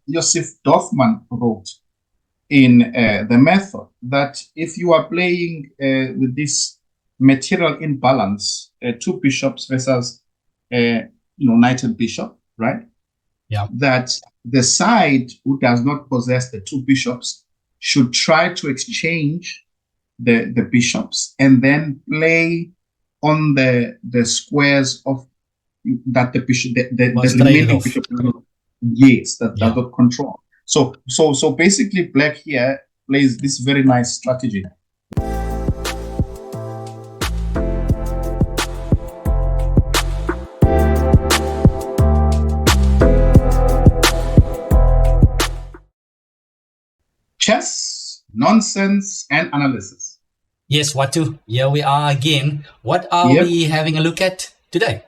Joseph Dorfman wrote in the method that if you are playing with this material imbalance, two bishops versus knight and bishop, right? Yeah. That the side who does not possess the two bishops should try to exchange the bishops and then play on the squares of that the bishop the remaining bishop that does not control. So basically black here plays this very nice strategy. Chess, nonsense, and analysis. Yes, Watu. Here we are again. What are we having a look at today?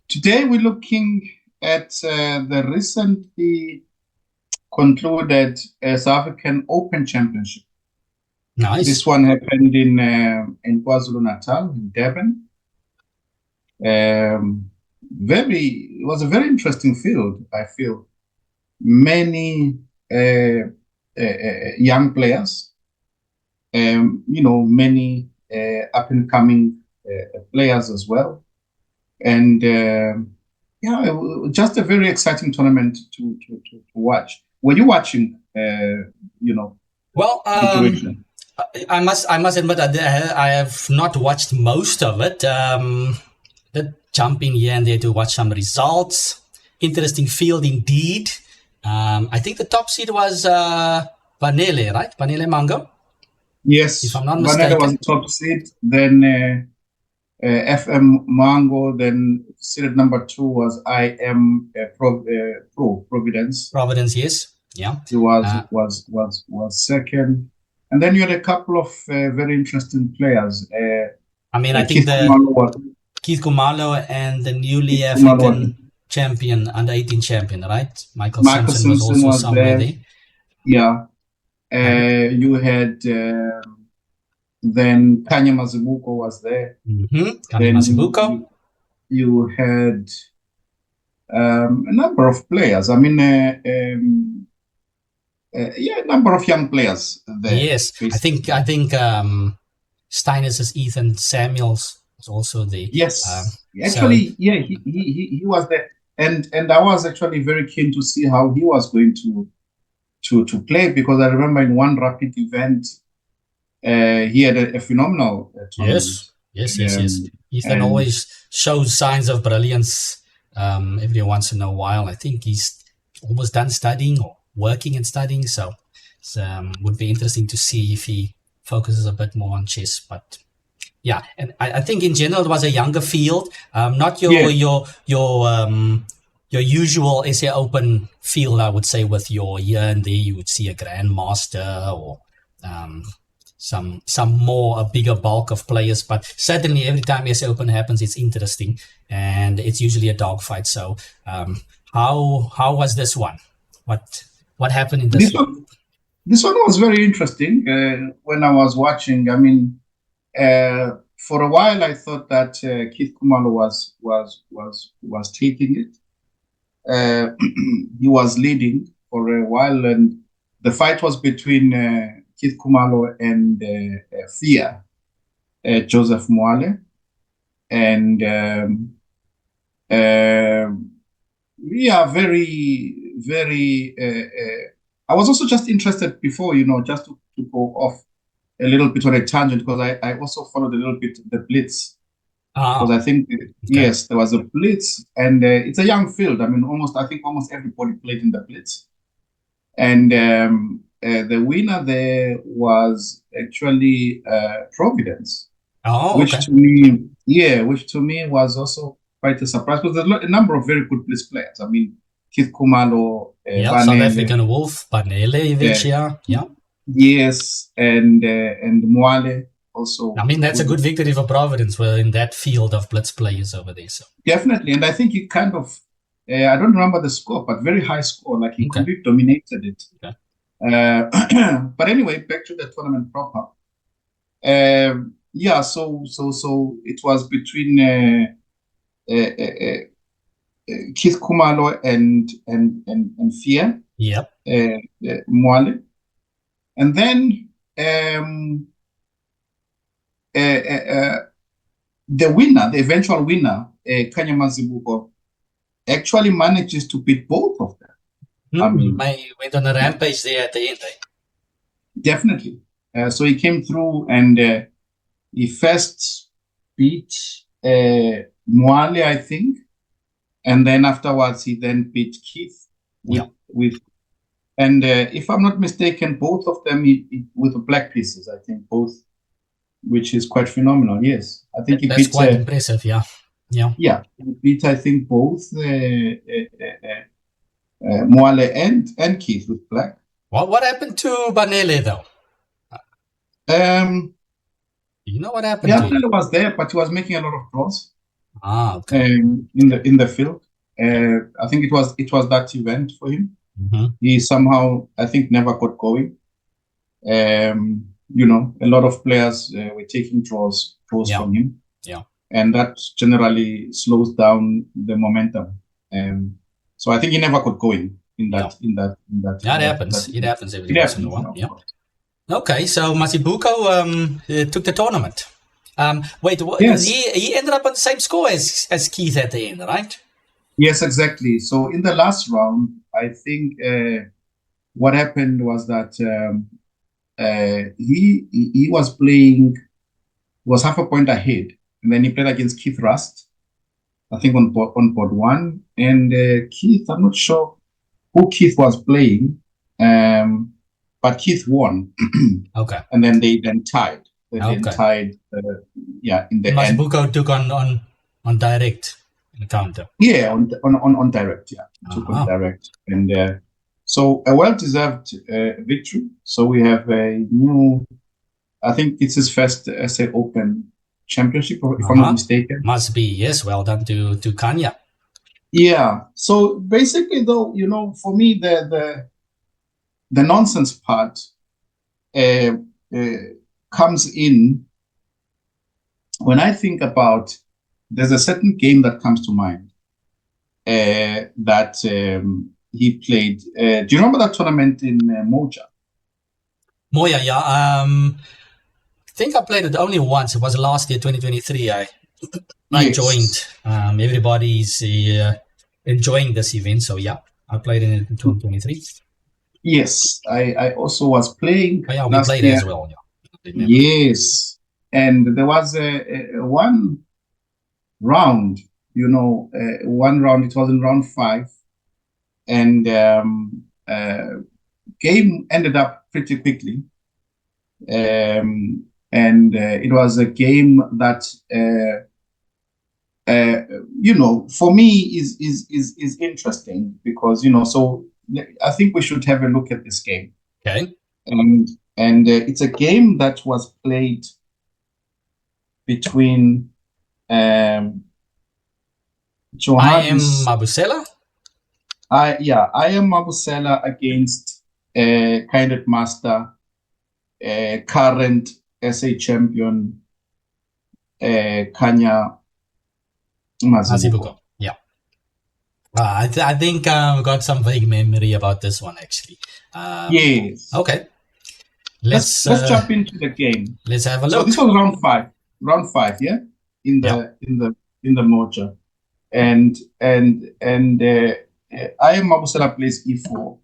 Today we're looking at the recently concluded South African Open Championship. Nice. This one happened in KwaZulu-Natal, in Durban. It was a very interesting field, I feel. Many young players, many up-and-coming players as well. And just a very exciting tournament to watch. Were you watching? Well, I must admit that I have not watched most of it. Did jump in here and there to watch some results. Interesting field indeed. I think the top seed was Vanele, right? Vanele Mango. Yes, if I'm not mistaken. Vanele was the top seed. Then FM Mango. Then seeded number 2 was IM Providence. Providence, yes, yeah. He was second, and then you had a couple of very interesting players. I think Keith Khumalo and the newly African champion, under 18 champion, right? Michael Simpson was also somewhere there. Yeah. You had then Khanya Mazibuko was there. Khanya Mazibuko. You had a number of players. A number of young players there. Yes, basically. I think Steiner's Ethan Samuels was also there. Yes, he was there, and I was actually very keen to see how he was going to play, because I remember in one rapid event he had a phenomenal tournament. Yes. Ethan always shows signs of brilliance every once in a while. I think he's almost done studying or working and studying, so would be interesting to see if he focuses a bit more on chess. But yeah, and I think in general it was a younger field, not your usual SA Open field, I would say, with your here and there you would see a grandmaster or some more a bigger bulk of players. But certainly every time SA Open happens, it's interesting, and it's usually a dogfight. So how was this one? What happened in this one? This one was very interesting. When I was watching, for a while I thought that Keith Khumalo was taking it. He was leading for a while, and the fight was between Keith Khumalo and Fia, Joseph Mwale, and very. I was also just interested before, just to go off a little bit on a tangent, because I also followed a little bit the Blitz. Because I think, yes, there was a Blitz, and it's a young field. Almost everybody played in the Blitz. And the winner there was actually Providence. Which to me was also quite a surprise, because there's a number of very good Blitz players. Keith Khumalo, South African Wolf, Vanele, yeah. Yes, and Mwale also. That's a good victory for Providence. We're in that field of Blitz players over there. So definitely, and I think he kind of, I don't remember the score, but very high score. Like he completely dominated it. Okay. But anyway, back to the tournament proper. So it was between Keith Kumalo and Fear. Yep. Mwale. And then the winner, the eventual winner, Khanya Mazibuko, actually manages to beat both of them. I mean, went on a rampage there at the end. Definitely. So he came through and he first beat Mwale, I think, and then afterwards he then beat Keith and if I'm not mistaken, both of them with the black pieces. I think both, which is quite phenomenal. Yes, I think that's quite impressive. Yeah. He beat, I think, both Mwale and Keith with black. What happened to Banele though? You know what happened? Yeah, Banele was there, but he was making a lot of draws. Okay. In the field, I think it was that event for him. Mm-hmm. He somehow, I think, never got going. A lot of players were taking draws from him. Yeah. And that generally slows down the momentum. So I think he never got going in that. That happens. It happens every once in a while. Yeah. Okay, so Mazibuko took the tournament. Wait, yes. he ended up on the same score as Keith at the end, right? Yes, exactly. So in the last round, I think what happened was that he was half a point ahead, and then he played against Keith Rust, I think on board one, and Keith, I'm not sure who Keith was playing, but Keith won. Okay. And then they tied. In the end. Mazibuko took on direct encounter. Yeah, on direct. Yeah, took on direct, and so a well-deserved victory. So we have a new. I think it's his first SA Open championship, if I'm not mistaken. Must be, yes. Well done to Khanya. Yeah. So basically, though, for me, the nonsense part comes in when I think about. There's a certain game that comes to mind that he played. Do you remember that tournament in Moja? Moya, yeah. I think I played it only once. It was last year, 2023. I joined. Everybody's enjoying this event, so yeah, I played in it in 2023. Yes, I also was playing. Oh, yeah, we played as well. Yeah. Yes, and there was one round. One round. It was in round 5, and game ended up pretty quickly. And it was a game that for me is interesting because so I think we should have a look at this game. Okay. And it's a game that was played between Johannes Mabusela. I am Mabusela against Kindred Master, current SA champion Khanya Mazibuko. Yeah. I think I've got some vague memory about this one actually. Yes. Okay. Let's jump into the game. Let's have a look. So this was round 5. Round 5, yeah, in the Moja, and I am Mabusela plays E4.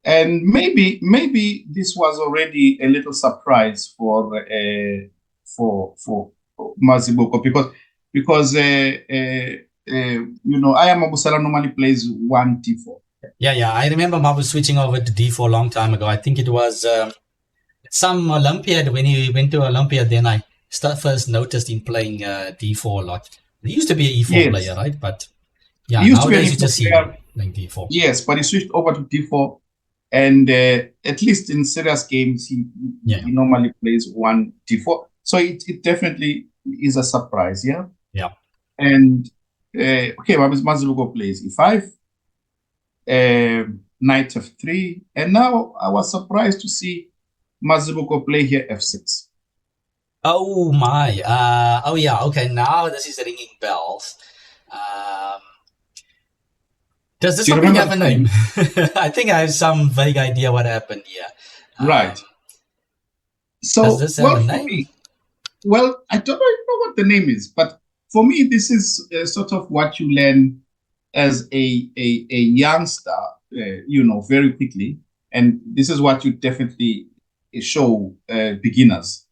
And maybe this was already a little surprise for Mazibuko because I am Mabusela normally plays 1 D4. Yeah. I remember Mabu switching over to D4 a long time ago. I think it was some Olympiad. When he went to Olympiad, then I first noticed him playing D4 a lot. He used to be an E4 player, right? But yeah, nowadays you just see him playing D4. Yes, but he switched over to D4. And at least in serious games, he normally plays 1 D4. So it definitely is a surprise, yeah? Yeah. And, Mazibuko plays E5, Knight F3. And now I was surprised to see Mazibuko play here F6. Oh, my. Okay, now this is ringing bells. Does this Do you something remember have a the name? I think I have some vague idea what happened here. Right. Does So, this have well, a for name? me, well, I don't know what the name is, but for me, this is sort of what you learn as a youngster, very quickly. And this is what you definitely show beginners,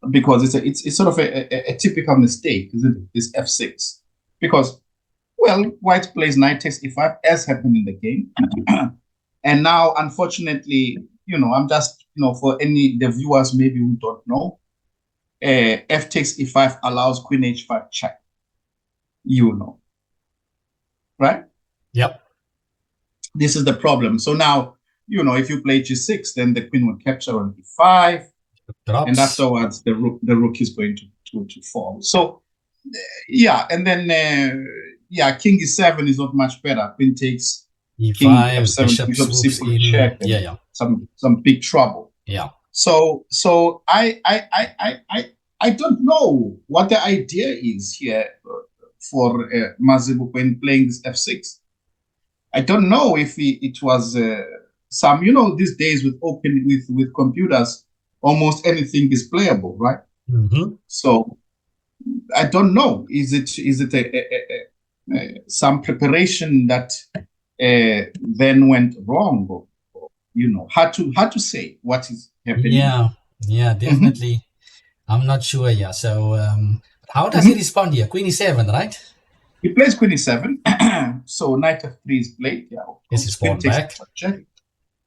because it's sort of a typical mistake, isn't it? This F6. Because, well, white plays knight takes e5, as happened in the game. And now, unfortunately, I'm just, for the viewers maybe who don't know, f takes e5 allows queen h5 check, right? Yep. This is the problem. So now, if you play g6, then the queen will capture on e5, Drops. and afterwards the rook is going to fall. So, yeah, and then king e7 is not much better. Queen takes e5, king f7, bishop swoops c4 in. check, Yeah. some big trouble. Yeah. So I don't know what the idea is here for Mazibuko in playing this f6. I don't know if it was some, these days with computers, almost anything is playable, right? Mm-hmm. So I don't know. Is it some preparation that then went wrong, or hard to say what is happening? Yeah, definitely. Mm-hmm. I'm not sure. Yeah. So how does he respond here? Queen e7, right? He plays queen e7. So knight f3 is played. Yeah. Yes, he's pawn back. Check.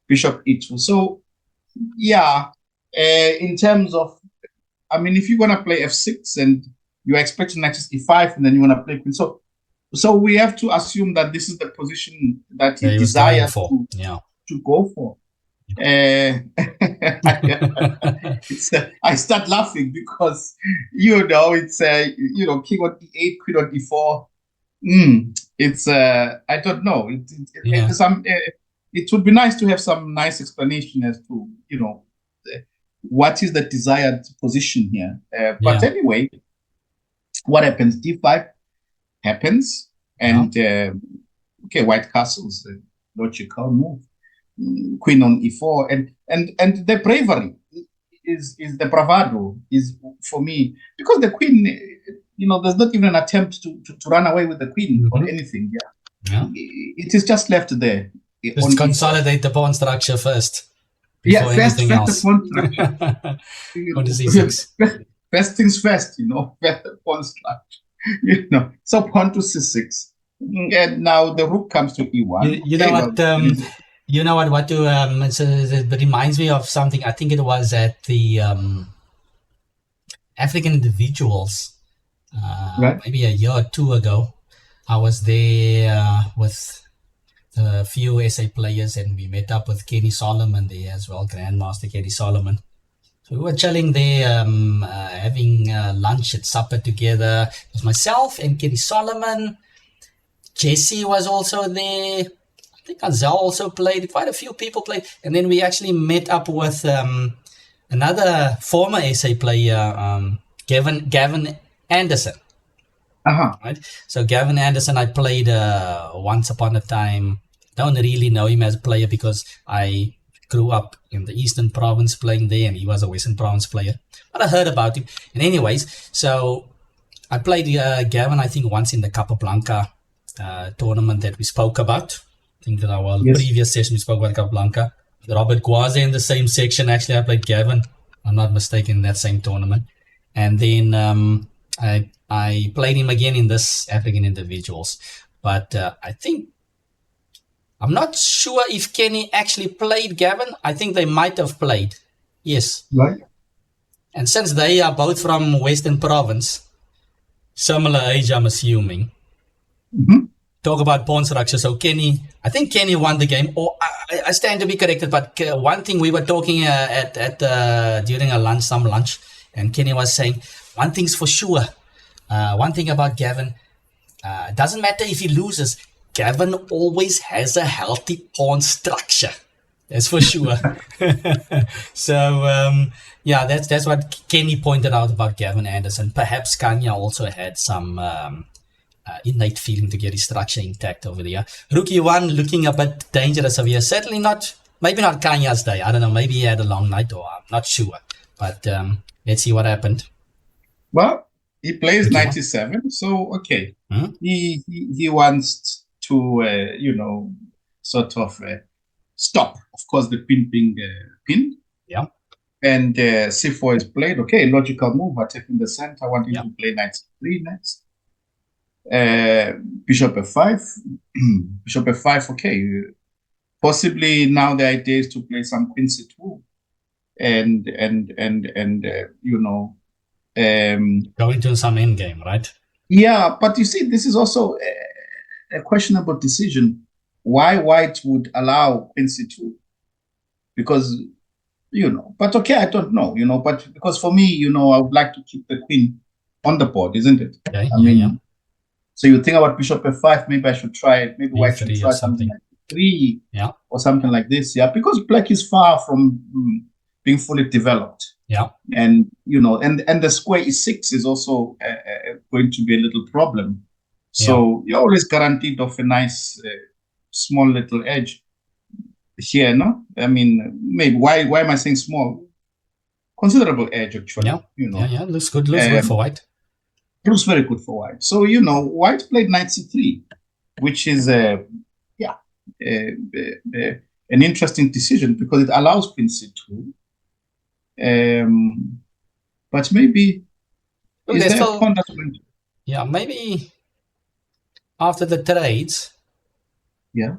Bishop e2. So yeah, in terms of, I mean, if you're gonna play f6 and you're expecting knight e5, and then you wanna play queen, so we have to assume that this is the position that he desires to go for. I start laughing because it's king on e8, queen on e4. It's I don't know. It would be nice to have some nice explanation as to what is the desired position here. But anyway, what happens? D5 happens, and white castles, logical move. Queen on e4, and the bravery is the bravado is for me, because the queen, there's not even an attempt to run away with the queen or anything. It is just left there. Just consolidate the pawn structure first before anything else. The pawn structure. First things first, first the pawn structure. So pawn to c6, and now the rook comes to e1. You know what it reminds me of something. I think it was at the African Individuals, maybe a year or two ago. I was there with a few SA players, and we met up with Kenny Solomon there as well, Grandmaster Kenny Solomon. So we were chilling there, having lunch and supper together. It was myself and Kenny Solomon. Jesse was also there. I think Anzel also played. Quite a few people played. And then we actually met up with another former SA player, Gavin Anderson. Right? So Gavin Anderson, I played once upon a time. Don't really know him as a player because I grew up in the Eastern Province playing there, and he was a Western Province player. But I heard about him. And anyways, so I played Gavin, I think, once in the Capablanca tournament that we spoke about. I think that our previous session we spoke about Capablanca. Robert Guaze in the same section. Actually, I played Gavin, I'm not mistaken, in that same tournament. And then I played him again in this African Individuals. But I think, I'm not sure if Kenny actually played Gavin. I think they might have played. Yes. Right. And since they are both from Western Province, similar age, I'm assuming. Talk about pawn structure. So I think Kenny won the game. Or I stand to be corrected, but one thing we were talking during a lunch, and Kenny was saying, one thing's for sure. One thing about Gavin, doesn't matter if he loses, Gavin always has a healthy pawn structure. That's for sure. So, that's what Kenny pointed out about Gavin Anderson. Perhaps Khanya also had some innate feeling to get his structure intact over there. Rook E1 looking a bit dangerous over here. Certainly not, maybe not Khanya's day. I don't know, maybe he had a long night, or I'm not sure. But let's see what happened. Well, he plays 97, so okay. He wants to, sort of stop, of course, the queen being pinned. Yeah. And C4 is played. Okay, logical move. Attacking the center, wanting to play knight C3 next. Bishop F5. Bishop F5, okay. Possibly now the idea is to play some queen C2. And go into some endgame, right? Yeah, but you see, this is also a questionable decision. Why white would allow queen C2? Because, but okay, I don't know, but because for me, I would like to keep the queen on the board, isn't it? Okay, I mean, so you think about Bishop F5, maybe I should try it. Maybe white should try something like 3 or something like this. Yeah, because black is far from being fully developed. Yeah. And, and the square E6 is also going to be a little problem. So you're always guaranteed of a nice small little edge here, no? I mean, maybe why am I saying small? Considerable edge, actually. Yeah, looks good. Looks good for white. It looks very good for white. So, white played knight C3, which is an interesting decision because it allows queen C2. But maybe is there a pawn that's going to... Yeah, maybe after the trades. Yeah.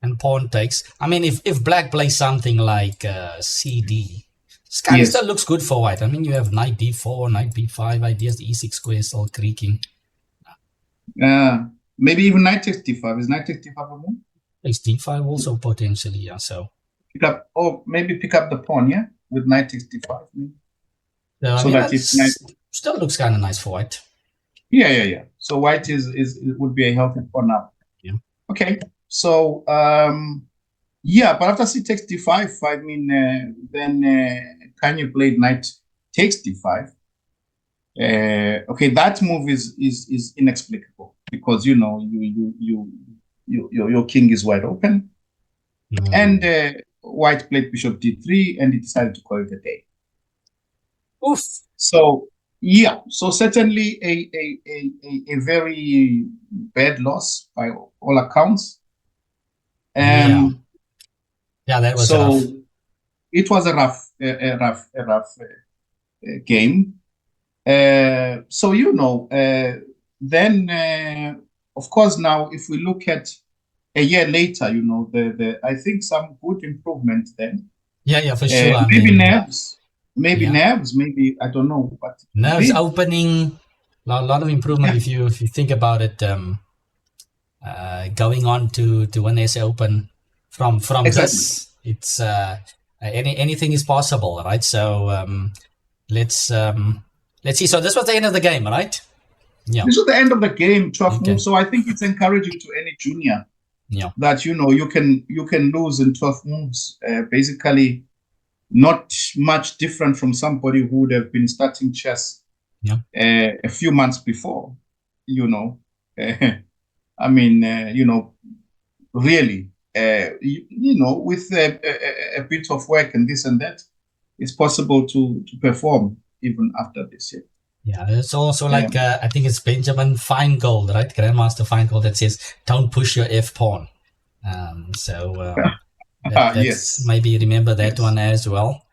And pawn takes. I mean, if black plays something like CD, it kind of still looks good for white. I mean, you have knight D4, knight B5 ideas. The E6 square is all creaking. Maybe even knight takes D5. Is knight takes D5 a move? Takes D5 also potentially, yeah. So maybe pick up the pawn, yeah, with knight takes D5. So that if still looks kind of nice for white. Yeah. So white would be a healthy pawn now. Yeah. Okay. So but after c takes D5, I mean, then Khanya played knight takes D5. Okay, that move is inexplicable because your king is wide open, and white played bishop D3, and he decided to call it a day. Oof. So certainly a very bad loss by all accounts. Yeah, that was rough. It was a rough game. Then of course now if we look at a year later, I think some good improvement then. Yeah, for sure. Maybe nerves, maybe I don't know, but nerves opening, a lot of improvement if you think about it. Going on to win SA Open from exactly. This, it's anything is possible, right? So let's see. So this was the end of the game, right? Yeah. This was the end of the game, 12 moves. So I think it's encouraging to any junior that you can lose in 12 moves. Basically, not much different from somebody who would have been starting chess a few months before. I mean, really, with a bit of work and this and that, it's possible to perform even after this year. Yeah, it's also like, I think it's Benjamin Feingold, right? Grandmaster Feingold that says, don't push your F pawn. Yes. Maybe remember that one as well.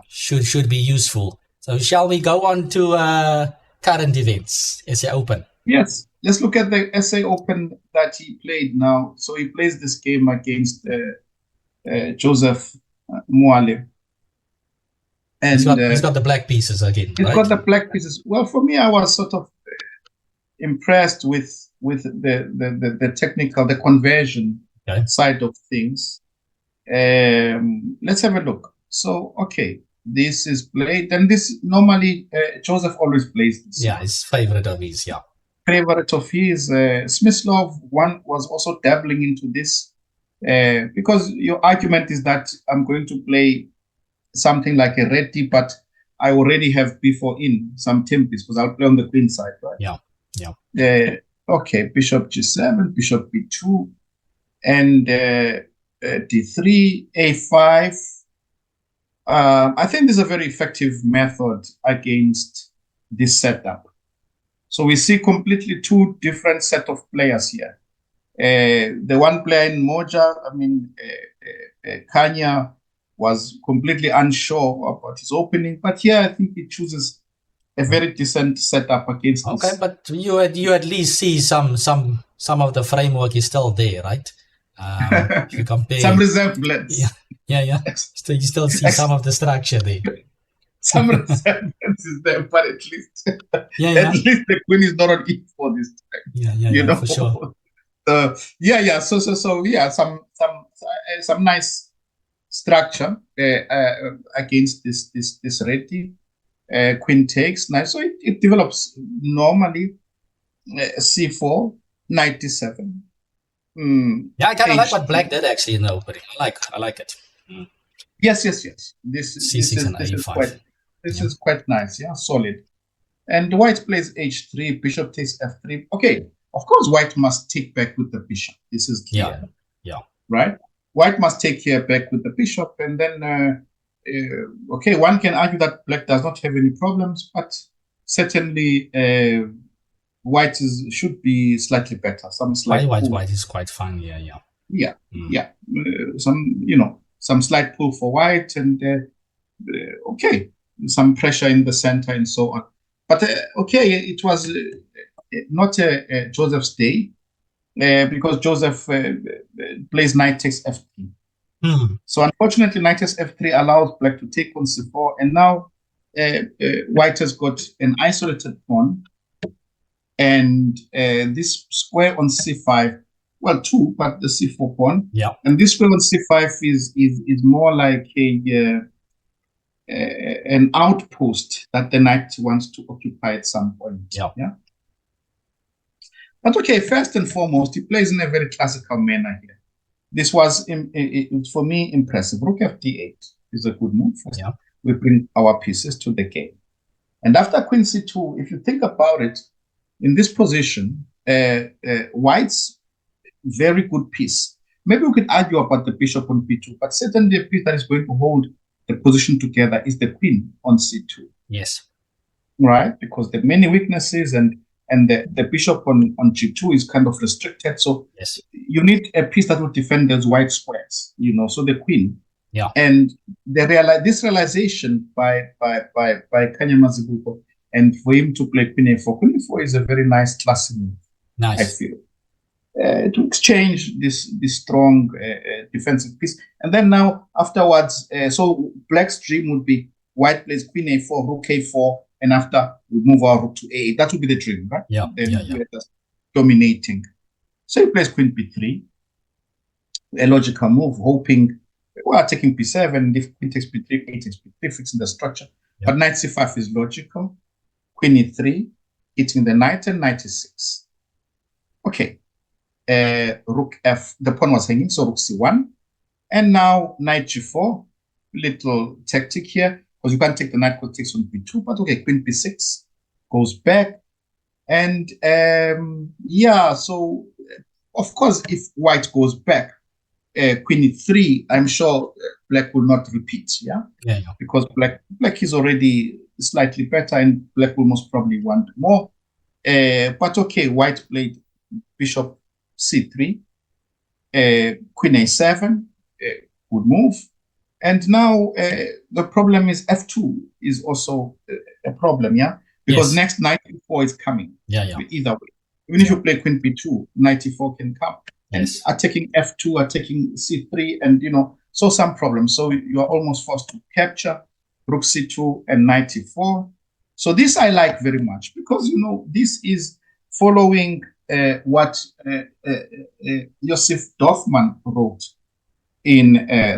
Should be useful. So shall we go on to current events, SA Open? Yes. Let's look at the SA Open that he played now. So he plays this game against Joseph Muale. And he's got the black pieces again. He's got the black pieces. Well, for me, I was sort of impressed with the technical, the conversion side of things. Let's have a look. So, this is played, and this normally Joseph always plays this. Yeah, his favorite of his. Yeah. Favorite of his. Smyslov one was also dabbling into this because your argument is that I'm going to play something like a red D, but I already have before in some tempest because I'll play on the queen side, right? Yeah. Yeah. Okay, bishop g7, bishop b2, and d3, a5. I think this is a very effective method against this setup. So we see completely two different set of players here. The one player in Moja, Khanya, was completely unsure about his opening, but here I think he chooses a very decent setup against this. Okay, but you at least see some of the framework is still there, right? If you compare some resemblance. Yeah. So you still see some of the structure there. Some resemblance is there, but at least at least the queen is not on e4 this time. Yeah, for sure. Some nice structure against this ready. Queen takes, nice. So it develops normally. C4, knight d7. Yeah, I kind of like what black did actually in the opening. I like it. Yes. This is quite nice. Yeah, solid. And white plays h3, bishop takes f3. Okay, of course, white must take back with the bishop. This is clear. Yeah. Right? White must take here back with the bishop, and then okay, one can argue that black does not have any problems, but certainly white should be slightly better. White is quite fun. Yeah. Some slight pull for white, and okay, some pressure in the center and so on. But okay, it was not Joseph's day because Joseph plays knight takes f3. So unfortunately, knight takes f3 allows black to take on c4, and now white has got an isolated pawn. And this square on c5, well, two, but the c4 pawn. Yeah. And this square on c5 is more like an outpost that the knight wants to occupy at some point. Yeah. But okay, first and foremost, he plays in a very classical manner here. This was, for me, impressive. Rook fd8 is a good move. First, we bring our pieces to the game. And after queen c2, if you think about it, in this position, white's very good piece. Maybe we could argue about the bishop on b2, but certainly the piece that is going to hold the position together is the queen on c2. Yes. Right? Because there are many weaknesses, and the bishop on g2 is kind of restricted. So you need a piece that will defend those white squares, so the queen. Yeah. And this realization by Khanya Mazibuko, and for him to play queen a4. Queen a4 is a very nice classic move. Nice. I feel. To exchange this strong defensive piece. And then now afterwards, so black's dream would be white plays queen a4, rook a4, and after we move our rook to a8. That would be the dream, right? Yeah. We're just dominating. So he plays queen b3. A logical move, hoping, taking p7, if queen takes b3, queen takes b3, fixing the structure. Yeah. But knight c5 is logical. Queen e3, hitting the knight, and knight e6. Okay. Rook f, the pawn was hanging, so rook c1. And now knight g4, little tactic here, because you can't take the knight because it takes on b2, but okay, queen b6 goes back. And so of course, if white goes back, queen e3, I'm sure black will not repeat, yeah. Because black is already slightly better, and black will most probably want more. But okay, white played bishop c3, queen a7, good move. And now the problem is f2 is also a problem, because next knight e4 is coming. Either way, even if you play queen b2, knight e4 can come. And attacking f2, attacking c3, and so some problems. So you are almost forced to capture rook c2 and knight e4. So this I like very much, because this is following what Joseph Dorfman wrote in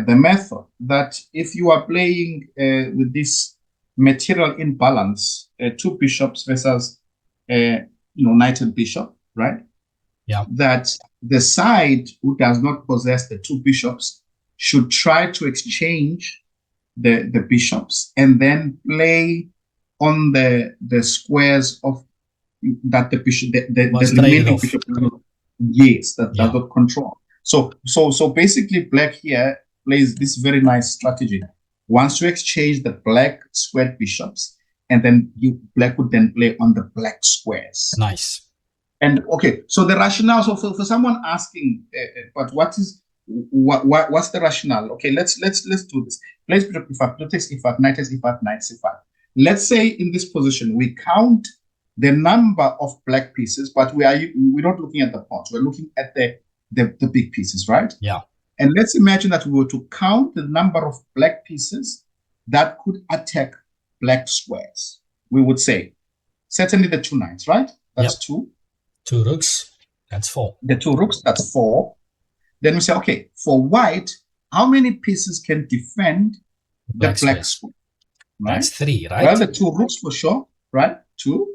the method, that if you are playing with this material imbalance, two bishops versus knight and bishop, right? Yeah. That the side who does not possess the two bishops should try to exchange the bishops and then play on the squares of that the bishop, the Was traded remaining off. bishop, yes, that does not control. So basically, black here plays this very nice strategy. Wants to exchange the black squared bishops, and then black would then play on the black squares. Nice. And okay, so the rationale. So for someone asking, but what's the rationale? Okay, let's do this. Place bishop e5, bishop takes e5, knight takes e5, knight c5. Let's say in this position we count the number of black pieces, but we're not looking at the pawns. We're looking at the big pieces, right? Yeah. And let's imagine that we were to count the number of black pieces that could attack black squares. We would say certainly the 2 knights, right? That's 2. 2 rooks, that's 4. The 2 rooks, that's 4. Then we say, okay, for white, how many pieces can defend the black square? Right? That's 3, right? Well, the 2 rooks for sure, right? 2.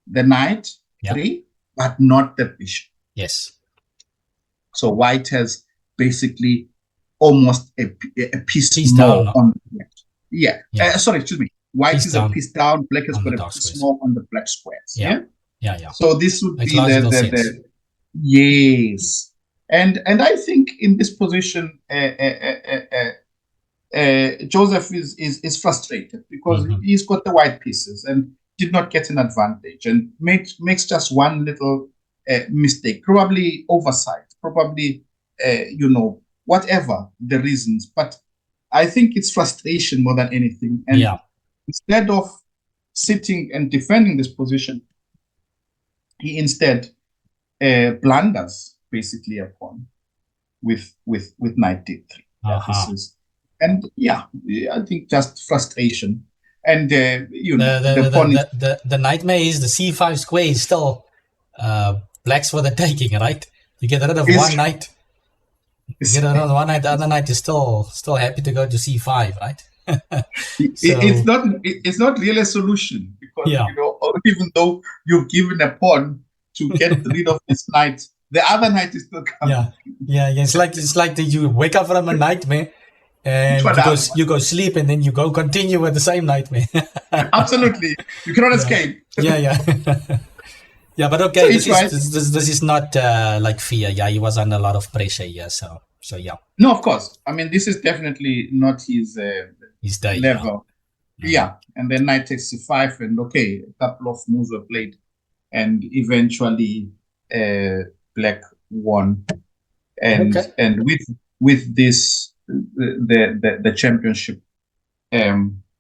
The knight, 3, but not the bishop. Yes. So white has basically almost a piece more down on the left. Yeah. Sorry, excuse me. White is a piece down. Black has got a piece more on the black squares. Yeah. So this would be the yes. And I think in this position, Joseph is frustrated because he's got the white pieces and did not get an advantage and makes just one little mistake, probably oversight, probably whatever the reasons. But I think it's frustration more than anything. And instead of sitting and defending this position, he instead blunders basically a pawn with knight d3. And I think just frustration. And the nightmare is the c5 square is still black's for the taking, right? You get rid of one knight. You get rid of one knight. The other knight is still happy to go to c5, right? It's not really a solution because even though you've given a pawn to get rid of this knight, the other knight is still coming. It's like that you wake up from a nightmare and you go sleep and then you go continue with the same nightmare. Absolutely, you cannot escape. But okay, so this is not like fear. He was under a lot of pressure here. So no, of course. I mean, this is definitely not his day, level. And then knight takes c5, and a couple of moves were played, and eventually black won. And with this the championship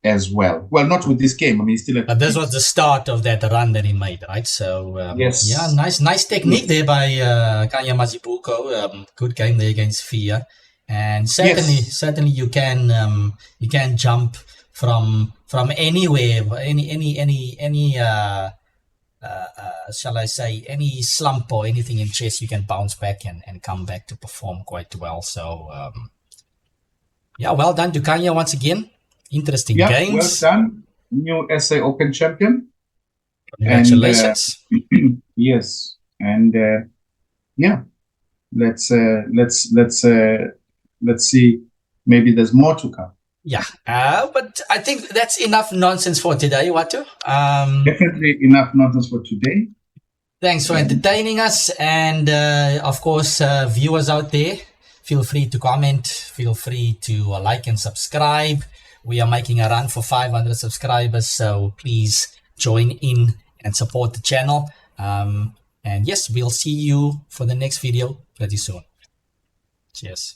as well. Well, not with this game. I mean, still. But this was the start of that run that he made, right? So nice technique there by Khanya Mazibuko. Good game there against Fia, and certainly you can jump from anywhere, any shall I say, any slump or anything in chess, you can bounce back and come back to perform quite well. So well done to Khanya once again. Interesting games. Well done. New SA Open champion. Congratulations. And, yes. And let's see. Maybe there's more to come. But I think that's enough nonsense for today, Watu. Definitely enough nonsense for today. Thanks for entertaining us. And of course, viewers out there, feel free to comment. Feel free to like and subscribe. We are making a run for 500 subscribers, so please join in and support the channel. And yes, we'll see you for the next video pretty soon. Cheers.